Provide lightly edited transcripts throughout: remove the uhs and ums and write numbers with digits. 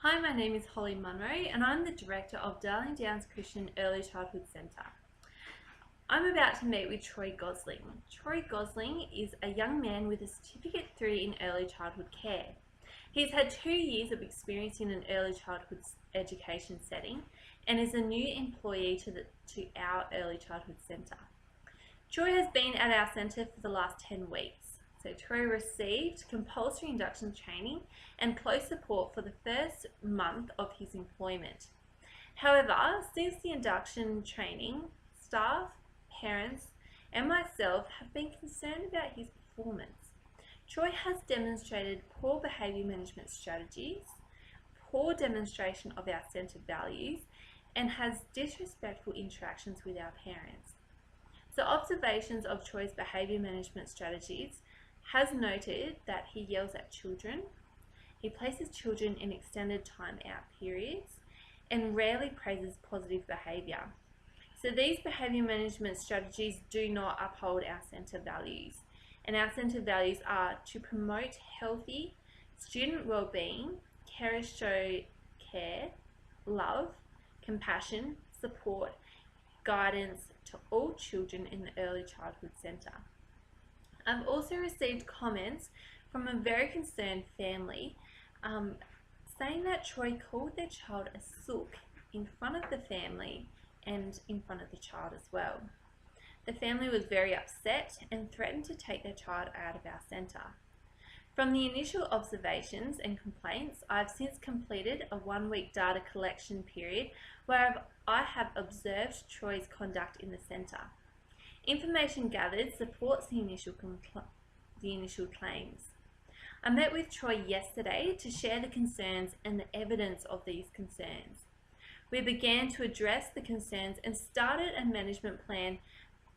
Hi, my name is Holly Munro and I'm the Director of Darling Downs Christian Early Childhood Centre. I'm about to meet with Troy Gosling. Troy Gosling is a young man with a Certificate 3 in Early Childhood Care. He's had 2 years of experience in an early childhood education setting and is a new employee to our Early Childhood Centre. Troy has been at our centre for the last 10 weeks. So Troy received compulsory induction training and close support for the first month of his employment. However, since the induction training, staff, parents and myself have been concerned about his performance. Troy has demonstrated poor behaviour management strategies, poor demonstration of our centre values, and has disrespectful interactions with our parents. So observations of Troy's behaviour management strategies has noted that he yells at children, he places children in extended time out periods, and rarely praises positive behaviour. So these behaviour management strategies do not uphold our centre values. And our centre values are to promote healthy student wellbeing, show care, love, compassion, support, guidance to all children in the Early Childhood Centre. I've also received comments from a very concerned family saying that Troy called their child a sook in front of the family and in front of the child as well. The family was very upset and threatened to take their child out of our centre. From the initial observations and complaints, I've since completed a 1-week data collection period where I have observed Troy's conduct in the centre. Information gathered supports the initial claims. I met with Troy yesterday to share the concerns and the evidence of these concerns. We began to address the concerns and started a management plan,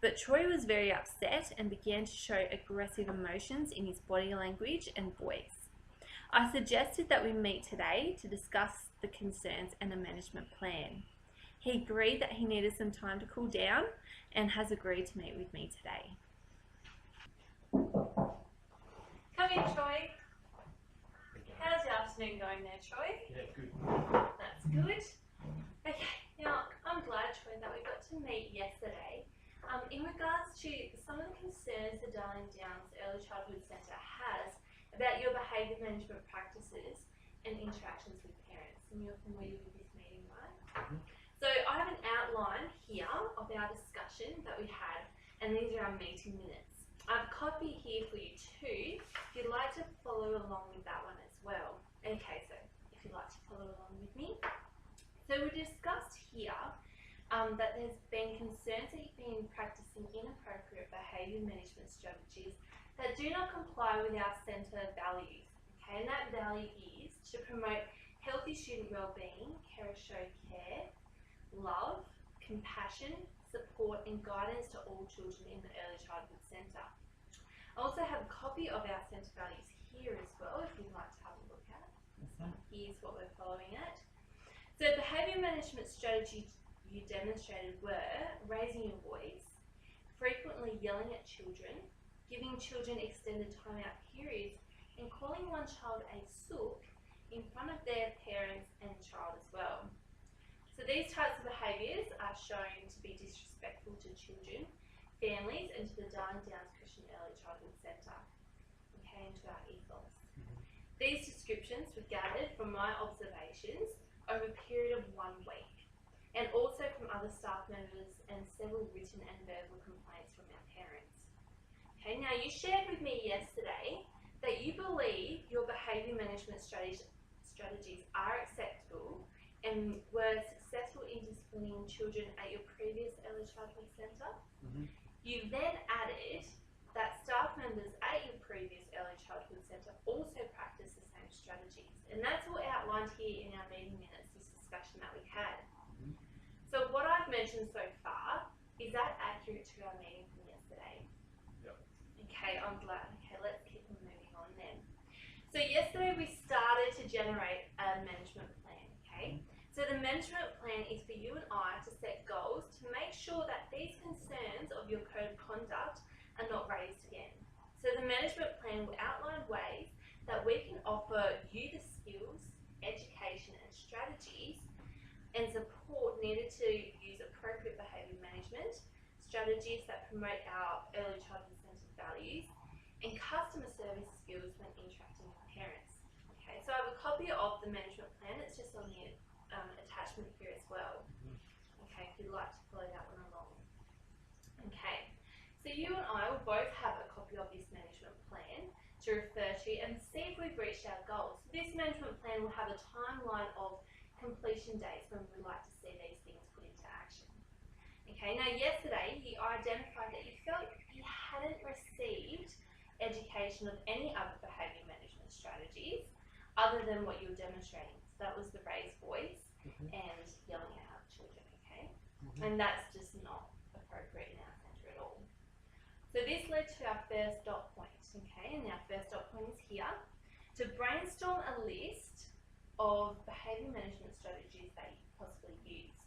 but Troy was very upset and began to show aggressive emotions in his body language and voice. I suggested that we meet today to discuss the concerns and a management plan. He agreed that he needed some time to cool down and has agreed to meet with me today. Come in, Troy. How's your afternoon going there, Troy? Yeah, good. That's good. Okay, now I'm glad, Troy, that we got to meet yesterday in regards to some of the concerns the Darling Downs Early Childhood Centre has about your behaviour management practices and interactions with parents. And you're familiar with this meeting, right? Mm-hmm. So I have an outline here of our discussion that we had, and these are our meeting minutes. I've a copy here for you too, if you'd like to follow along with that one as well. Okay, so if you'd like to follow along with me. So we discussed here that there's been concerns that you've been practicing inappropriate behaviour management strategies that do not comply with our centre values. Okay, and that value is to promote healthy student wellbeing, show care, love, compassion, support and guidance to all children in the Early Childhood Centre. I also have a copy of our centre values here as well if you'd like to have a look at. Here's what we're following at. So behaviour management strategies you demonstrated were raising your voice, frequently yelling at children, giving children extended time-out periods and calling one child a sook in front of their parents and child as well. So these types of behaviours are shown to be disrespectful to children, families and to the Darling Downs Christian Early Childhood Centre, okay, and to our ethos. These descriptions were gathered from my observations over a period of 1 week and also from other staff members and several written and verbal complaints from our parents. Okay, now you shared with me yesterday that you believe your behaviour management strategies are acceptable and were successful in disciplining children at your previous Early Childhood Centre. Mm-hmm. You then added that staff members at your previous Early Childhood Centre also practice the same strategies. And that's all outlined here in our meeting minutes, this discussion that we had. Mm-hmm. So what I've mentioned so far, is that accurate to our meeting from yesterday? Yep. Okay, I'm glad. Okay, let's keep on moving on then. So yesterday we started to generate a management plan, okay? So the management plan is for you and I to set goals to make sure that these concerns of your code of conduct are not raised again. So the management plan will outline ways that we can offer you the skills, education strategies and support needed to use appropriate behaviour management, strategies that promote our early childhood centred values, and customer service skills when interacting with parents. Okay, so I have a copy of the management plan. It's just on the attachment here as well. Okay, if you'd like to follow that one along. Okay, so you and I will both have a copy of this management plan to refer to and see if we've reached our goals. So this management plan will have a timeline of completion dates when we'd like to see these things put into action. Okay, now yesterday you identified that you felt you hadn't received education of any other behaviour management strategies other than what you were demonstrating. So that was the raised voice and yelling at our children, okay? And that's just not appropriate in our centre at all. So this led to our first dot point, okay? And our first dot point is here, to brainstorm a list of behaviour management strategies that you could possibly use.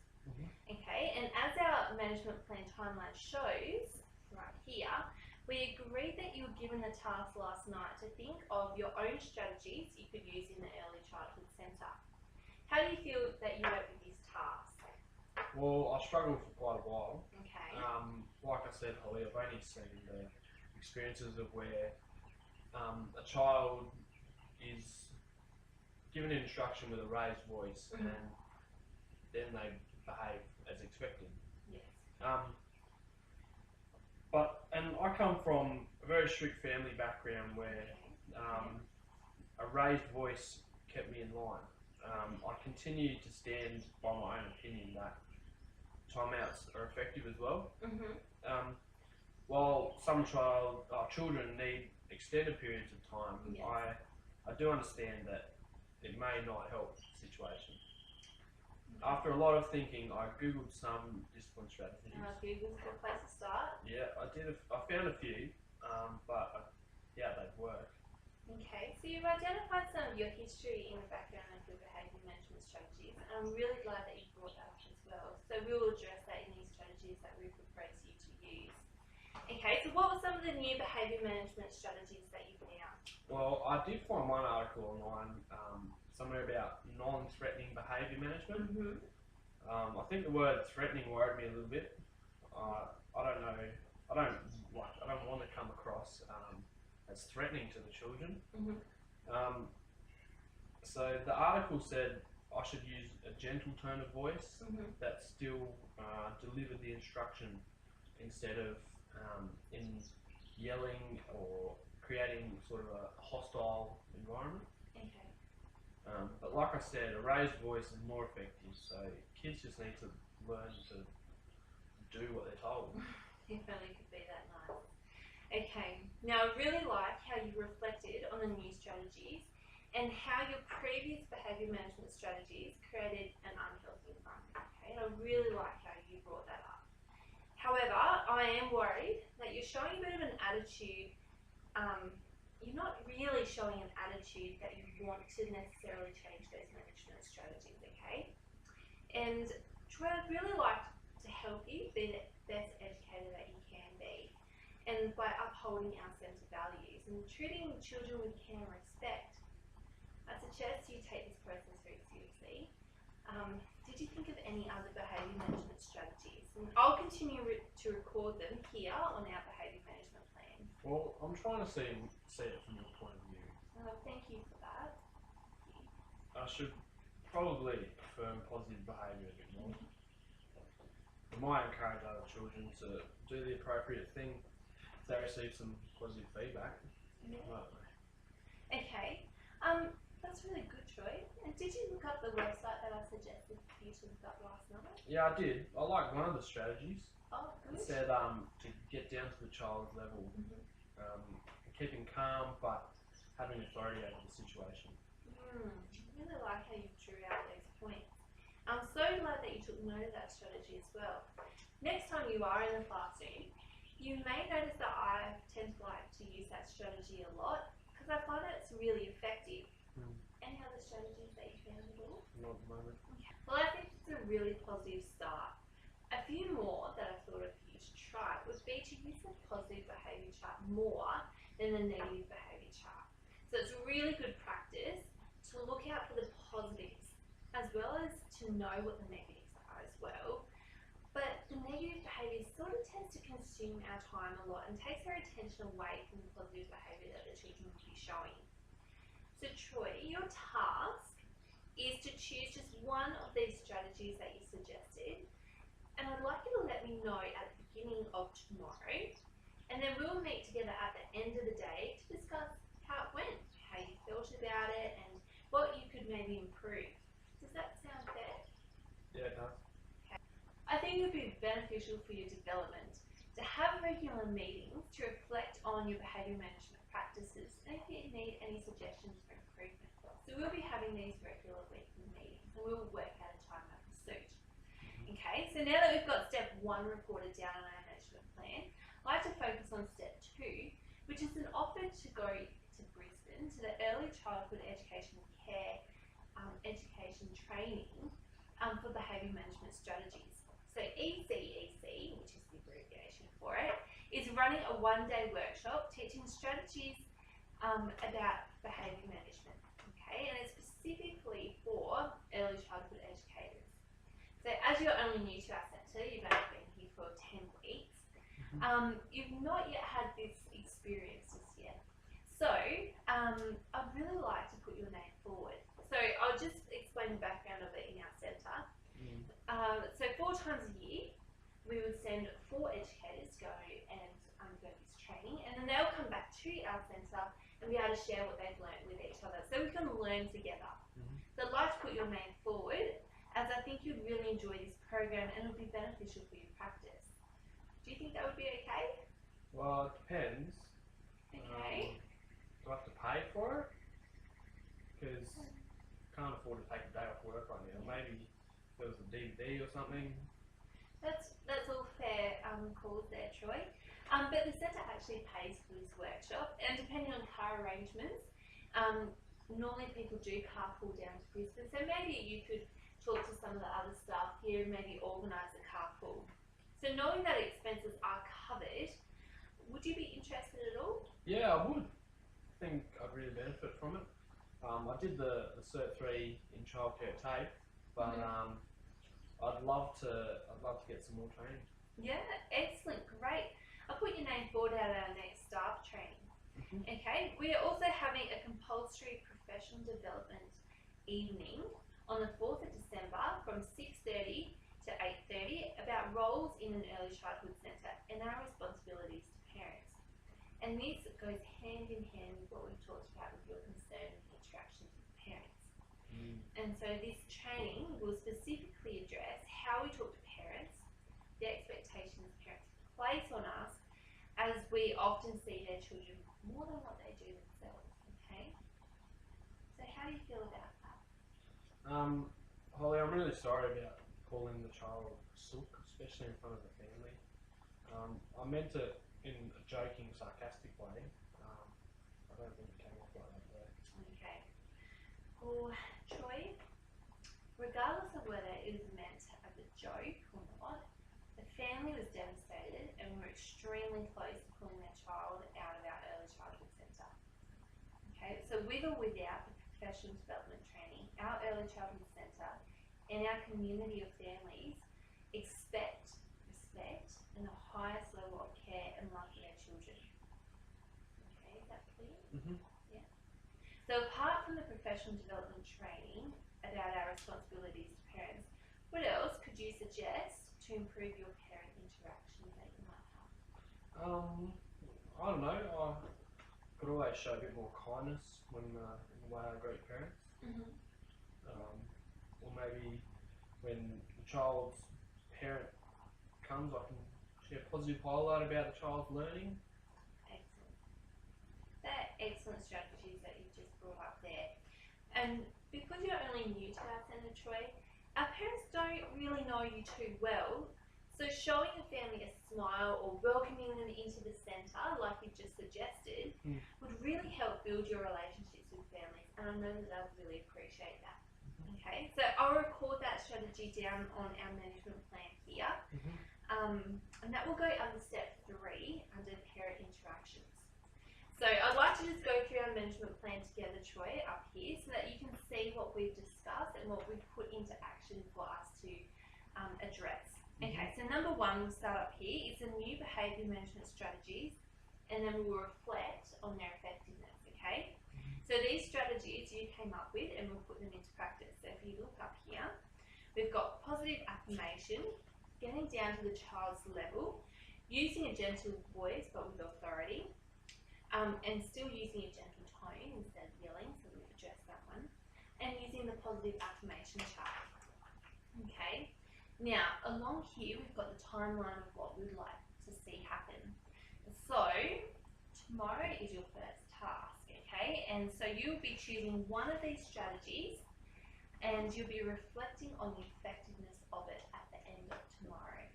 Okay, and as our management plan timeline shows, right here, we agreed that you were given the task last night to think of your own strategies you could use in the early childhood centre. How do you feel that you went with this task? Well, I struggled for quite a while. Okay. Like I said, Holly, I've only seen the experiences of where a child is given an instruction with a raised voice and then they behave as expected. Yes. And I come from a very strict family background where a raised voice kept me in line. I continue to stand by my own opinion that timeouts are effective as well. While some children need extended periods of time, I do understand that it may not help the situation. After a lot of thinking, I googled some discipline strategies. Google's a good place to start. Yeah, I did. I found a few, but yeah, they'd work. Okay, so you've identified some of your history in the background of your behaviour management strategies, and I'm really glad that you brought that up as well. So we will address that in these strategies that we propose you to use. Okay, so what were some of the new behaviour management strategies that you found? Well, I did find one article online, somewhere about non-threatening behaviour management. I think the word threatening worried me a little bit. I don't know. I don't want to come across as threatening to the children. So the article said I should use a gentle tone of voice that still delivered the instruction instead of in yelling or creating sort of a hostile environment. Okay. But like I said, a raised voice is more effective, so kids just need to learn to do what they're told. If only it could be that nice. Okay, now I really like how you reflected on the new strategies and how your previous behaviour management strategies created an unhealthy environment. Okay, and I really like how you brought that up. However, I am worried that you're showing a bit of an attitude. You're not really showing an attitude that you want to necessarily change those management strategies, okay? And Troy, I'd really like to help you be the best educator that you can be, and by upholding our centre values and treating children with care and respect. I suggest you take this process very seriously. Did you think of any other behaviour management strategies? And I'll continue to record them here on our behaviour management plan. Well, I'm trying to see it from your point of view. Thank you for that. I should probably affirm positive behaviour a bit more. I might encourage other children to do the appropriate thing if they receive some positive feedback. Okay, that's really good, Troy. And did you look up the website that I suggested for you to look up last night? Yeah, I did. I liked one of the strategies. Oh, good. It said to get down to the child's level, keeping calm but having authority over the situation. I really like how you drew out those points. I'm so glad that you took note of that strategy as well. Next time you are in the classroom, you may notice that I tend to like to use that strategy a lot because I find that it's really effective. Any other strategies that you found at all? Not at the moment. Okay. Well, I think it's a really positive start. A few more that I thought of for you to try would be to use the positive behaviour chart more than the negative behaviour chart. So it's really good practice to look out for the positives as well as to know what the negatives are as well. But the negative behaviour sort of tends to consume our time a lot and takes our attention away from the positive behaviour that the children will be showing. So Troy, your task is to choose just one of these strategies that you suggested, and I'd like you to let me know at the beginning of tomorrow, and then we'll meet together at the end of the day to discuss how it went, how you felt about it, and what you could maybe improve. Does that sound fair? Yeah, it does. I think it would be beneficial for your development to have regular meetings to reflect on your behaviour management practices and if you need any suggestions for improvement. So we'll be having these regular weekly meetings and we'll work out a time that will suit. Okay, so now that we've got step 1 reported down on our management plan, I'd like to focus on step 2, which is an offer to go to Brisbane to the Early Childhood Education Care education training for behaviour management strategies. So ECEC, which is the abbreviation for it, is running a 1-day workshop teaching strategies about behaviour management, okay, and it's specifically for early childhood educators. So as you're only new to our centre, you've only been here for 10 weeks, you've not yet had this experience just yet. So I'd really like to put your name forward. So I'll just explain the background of it in our centre. So 4 times a year, we would send 4 educators to go and undergo this training, and then they'll come back to our centre and be able to share what they've learned with each other, so we can learn together. So I'd like to put your name forward, as I think you'd really enjoy this program and it'll be beneficial for your practice. Do you think that would be okay? Well, it depends. Okay. Do I have to pay for it? Because I can't afford to take a day off work right now. Maybe if there was a DVD or something. That's all fair calls there, Troy. But the centre actually pays for this workshop, and depending on car arrangements, normally people do carpool down to Brisbane, so maybe you could talk to some of the other staff here and maybe organise a carpool. So knowing that expenses are covered, would you be interested at all? Yeah, I would. I think I'd really benefit from it. I did the Cert 3 in childcare TAFE, but I'd love to get some more training. Yeah, excellent, great. I'll put your name forward at our next staff training. Okay, we are also having a compulsory professional development evening on the 4th of December from 6:30 to 8:30 about roles in an early childhood centre and our responsibilities to parents. And this goes hand in hand with what we've talked about with your concern and interactions with parents. And so this training will specifically address how we talk to parents, the expectations parents place on us, as we often see their children more than what they do themselves, okay? So how do you feel about that? Holly, I'm really sorry about calling the child sook, especially in front of the family. I meant it in a joking, sarcastic way. I don't think it came off like that though. Okay. Well, Troy, regardless of whether it was meant as a joke or not, the family was devastated and we were extremely close to pulling their child out of our early childhood centre. Okay, so with or without the professional development training, our early childhood centre and our community of families expect respect and the highest level of care and love for their children. Okay, is that clear? Yeah. So apart from the professional development training about our responsibilities to parents, what else could you suggest to improve your parent interaction that you might have? I don't know. I could always show a bit more kindness when in the way I greet parents. Or maybe when the child's parent comes, I can share a positive highlight about the child's learning. Excellent. They're excellent strategies that you've just brought up there. And because you're only new to our centre, Troy, our parents don't really know you too well, so showing a family a smile or welcoming them into the centre, like you've just suggested, would really help build your relationships with families, and I know that they'll really appreciate that. Okay, so I'll record that strategy down on our management plan here, and that will go under step 3 under parent interactions. So I'd like to just go through our management plan together, Troy, up here, so that you can see what we've discussed and what we've put into action for us to address. Okay, so number one, we'll start up here, is the new behaviour management strategies, and then we'll reflect on their effectiveness, okay? So these strategies you came up with and we'll put them into practice. So if you look up here, we've got positive affirmation, getting down to the child's level, using a gentle voice but with authority, and still using a gentle tone instead of yelling, so we've addressed that one, and using the positive affirmation chart. Okay, now along here we've got the timeline of what we'd like to see happen. So tomorrow is your first task, okay, and so you'll be choosing one of these strategies and you'll be reflecting on the effectiveness of it at the end of tomorrow,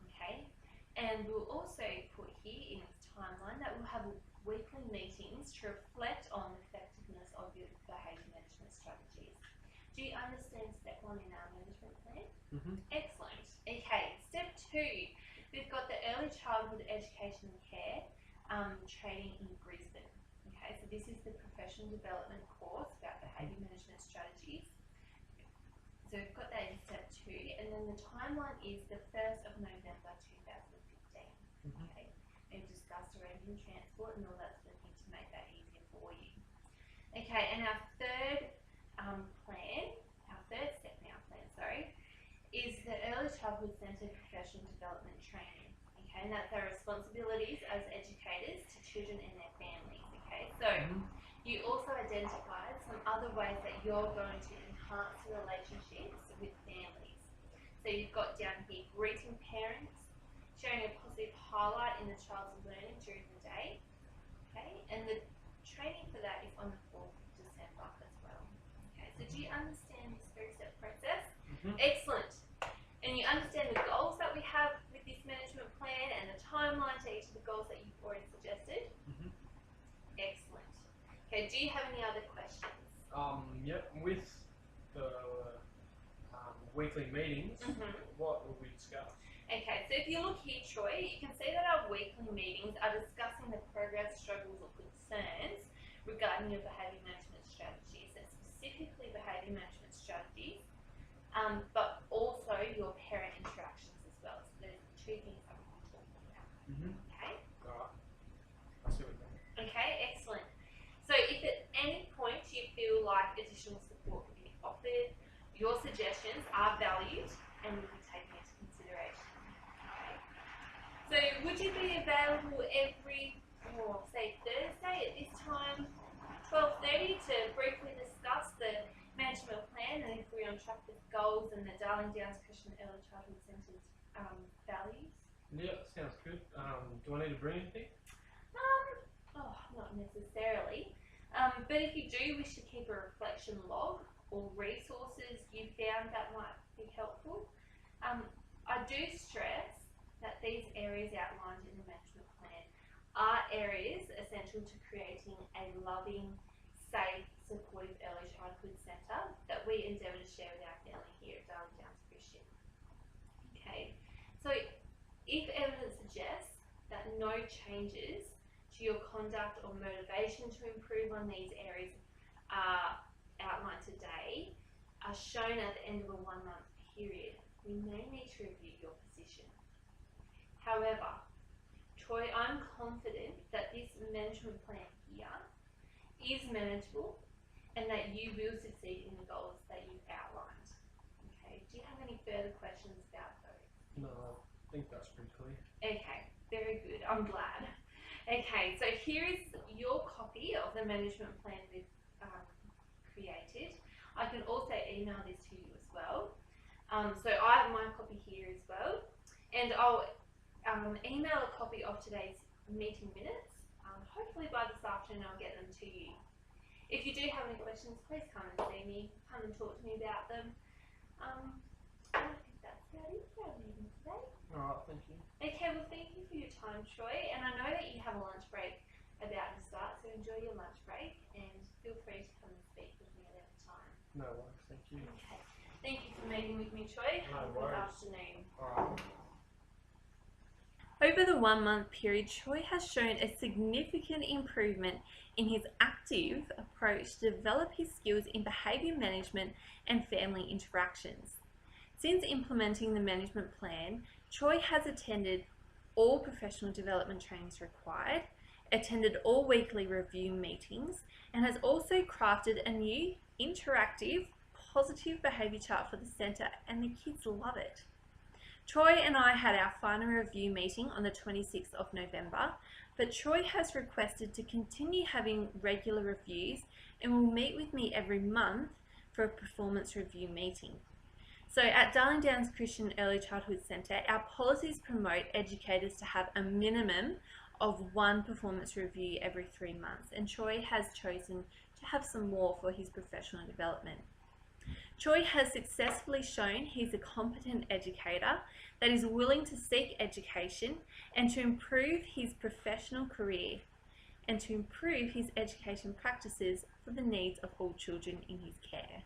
okay, and we'll also put here in its timeline that we'll have weekly meetings to reflect on the effectiveness of your behaviour management strategies. Do you understand step one in our management plan? Excellent. Okay, step two, we've got the early childhood education and care training in Brisbane. Okay, so this is the professional development course about behaviour management strategies. So we've got that in step two, and then the timeline is the 1st of November 2015. Okay, we've discussed arranging transport and all that sort of thing to make that easier for you. Okay, and our third step in our plan, is the Early Childhood Centre Professional Development Training. Okay, and that's our responsibilities as educators to children and their families. Okay, so you also identified some other ways that you're going to enhance the relationships with families. So you've got down here greeting parents, sharing a positive highlight in the child's learning during the day. Okay, and the training for that is on the 4th of December as well. Okay, so do you understand this 3-step process? Excellent. And you understand the goals that we have with this management plan and the timeline to each of the goals that you've already suggested? Excellent. Okay, do you have any other questions? Yep, with the weekly meetings, what will we discuss? Okay, so if you look here, Troy, you can see that our weekly meetings are discussing the progress, struggles or concerns regarding your behaviour management strategies, and specifically behaviour management strategies, but also your parent interactions as well. So there's 2 things that we're talking about. Okay? Alright, I see what you mean. Okay, excellent. So if at any point you feel like additional support can be offered, your suggestions are valued and will be taken into consideration. Okay. So would you be available every, say Thursday at this time, 12:30, to briefly discuss the management plan and if we're on track with goals and the Darling Downs Christian Early Childhood Centre's values? Yeah, sounds good. Do I need to bring anything? Not necessarily. But if you do wish to keep a reflection log or resources you found that might be helpful, I do stress that these areas outlined in the management plan are areas essential to creating a loving, safe, supportive early childhood centre that we endeavour to share with our family here at Darling Downs Christian. Okay, so if evidence suggests that no changes to your conduct or motivation to improve on these areas outlined today are shown at the end of a 1-month period, we may need to review your position. However, Troy, I'm confident that this management plan here is manageable and that you will succeed in the goals that you've outlined. Okay, do you have any further questions about those? No, I think that's pretty clear. Okay, very good, I'm glad. Okay, so here is your copy of the management plan we've created. I can also email this to you as well. So I have my copy here as well, and I'll email a copy of today's meeting minutes. Hopefully by this afternoon I'll get them to you. If you do have any questions, please come and see me, come and talk to me about them. I think that's about it for our meeting today. Alright, thank you. Okay, well thank you for your time, Troy, and I know that you have a lunch break about to start, so enjoy your lunch break and feel free to come and speak with me at any time. No worries, thank you. Okay, thank you for meeting with me, Troy. No Have a good worries. afternoon. Alright. Over the 1 month period, Troy has shown a significant improvement in his active approach to develop his skills in behaviour management and family interactions. Since implementing the management plan, Troy has attended all professional development trainings required, attended all weekly review meetings, and has also crafted a new interactive positive behaviour chart for the centre, and the kids love it. Troy and I had our final review meeting on the 26th of November, but Troy has requested to continue having regular reviews and will meet with me every month for a performance review meeting. So at Darling Downs Christian Early Childhood Centre, our policies promote educators to have a minimum of one performance review every 3 months, and Troy has chosen to have some more for his professional development. Troy has successfully shown he's a competent educator that is willing to seek education and to improve his professional career and to improve his education practices for the needs of all children in his care.